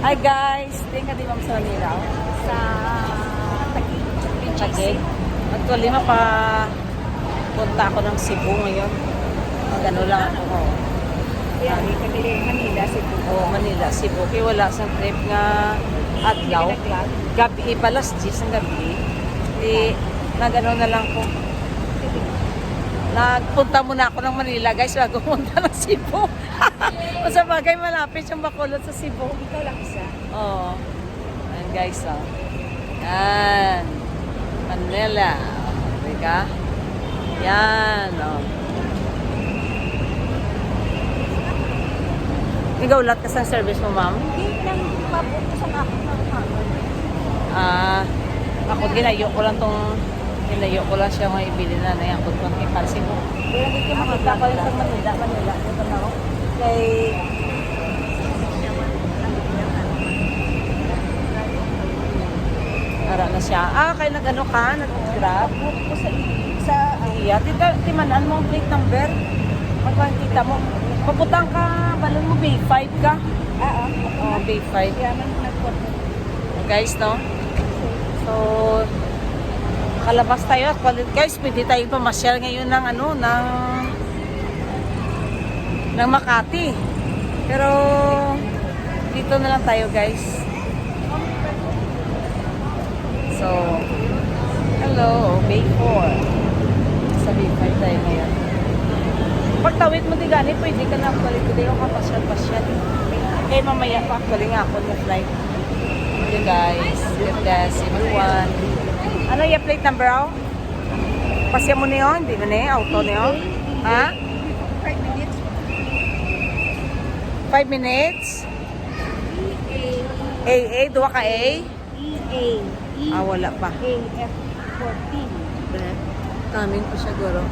Hi guys, tingnan din ma'am sa Manila. Sa Taguig. Taguig. Actually, punta ako ng Cebu ngayon. Gano'n lang ako. Kaya ni kanila Manila, Cebu. Oo, Manila, Cebu. Kaya wala sa trip nga adlaw. Gabi, palas 10 ang gabi. Nagano na lang ko. Nagpunta muna ako ng Manila guys bago pumunta ng Cebu. Sa bagay malapit yung Bacolod sa Cebu. Ikaw lang isa. Oo. Ayan guys, oh. Yan. Manila. Teka. Yan, oh. Ikaw lahat ka sa service mo, ma'am? Hindi nang papupusan ako ng hangin. Ako ginayo ko lang siya ng ibili na na yung konti para Cebu. Pero hindi ko makita ko yung sa Manila. Ito na ako. Kay... Ara na siya. Kaya nag-ano ka? Nag-grab? Pabuti ko sa Iya. Timanan mo ang plate number. Magpakita mo. Paputang ka, balon mo, Bay 5 ka? Oo, Bay 5. Kaya man nag-port. Guys, no? So, kalabas tayo. Guys, pwede tayo pamasyal ngayon ng ng Makati. Pero, dito na lang tayo, guys. So, hello, Bay 4. Sa Bay 5 tayo ngayon. Pagtawid mo di gani, pwede ka na actually today o kapasyal-pasyal. Kaya mamaya pa actually nga ako na flight. Okay guys, get this, everyone. Ano yung plate number ako? Pasya mo niyo, hindi mo niyo, auto niyo. Ha? 5 minutes. 5 minutes? AA, duwa ka A? EA. Wala pa. AF14. Taming pa siya, guro.